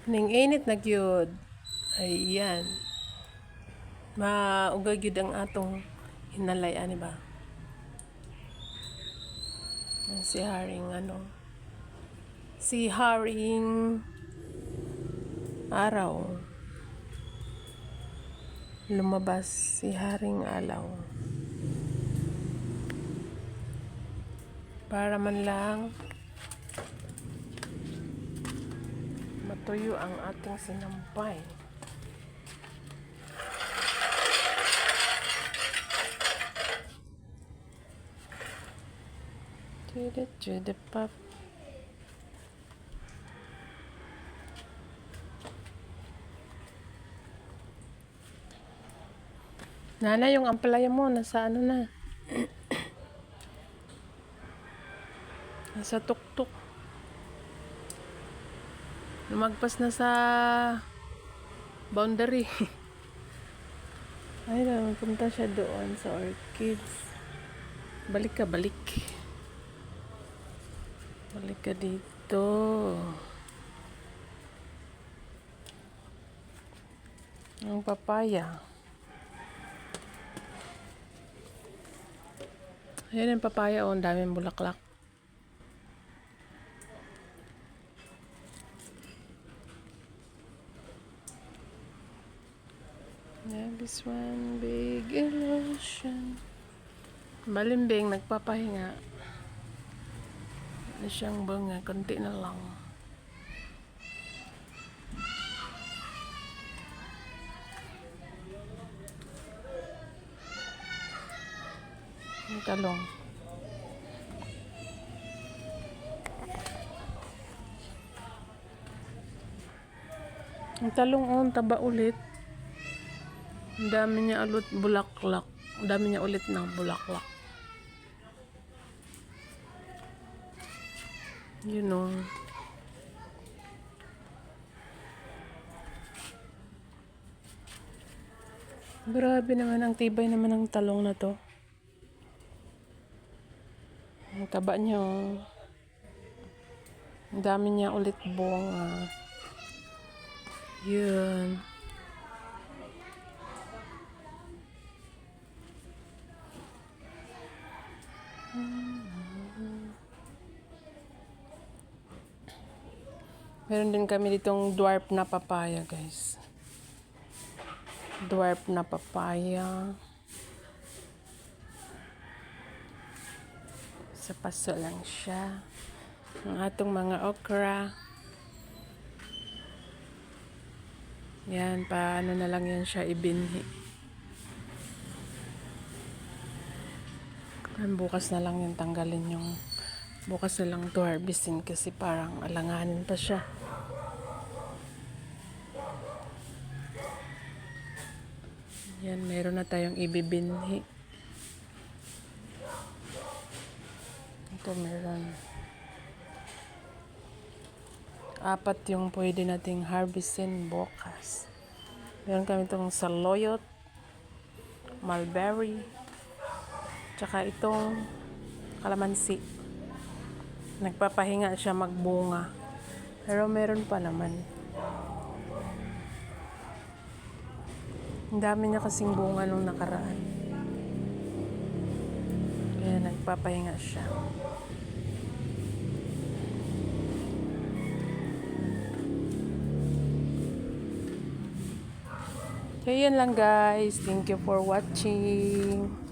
Ning init na gyud. Ayan. Maugay gyud ang atong hinalay ani ba? Si Haring Si Haring araw. Lumabas si Haring Alaw. Para man lang matuyo ang ating sinampay. To the pop. Nana, yung ampalaya mo, nasa ano na? Nasa tuktok. Lumagpas na sa boundary. Ay, punta siya doon sa orchids. Balik ka, balik. Balik ka dito. Ang papaya. Ayan ang papaya, ang daming bulaklak. Love is one big illusion. Balimbing, nagpapahinga. Ano siyang bunga, konti na lang. Ang talong. Ang talong, ang taba ulit. Ang dami niya ulit bulaklak. Ang dami niya ulit ng bulaklak. You know. Grabe naman, ang tibay naman ng talong na to. Ang taba niya, oh. Ang dami niya ulit bunga. Yun. Meron din kami ditong dwarf na papaya, guys. Dwarf na papaya. Sa paso lang siya. Ang atong mga okra. Yan, paano na lang yan siya ibinhi. Bukas na lang yan tanggalin yung bukas na lang to harvestin kasi parang alanganin pa siya. Yan, meron na tayong ibibinhi. Ito meron. 4 yung pwede nating harvestin bukas. Meron kami itong saloyot, mulberry, tsaka itong kalamansi. Nagpapahinga siya magbunga. Pero meron pa naman. Ang dami niya kasing bunga nung nakaraan. Kaya nagpapahinga siya. Kaya yan lang, guys. Thank you for watching.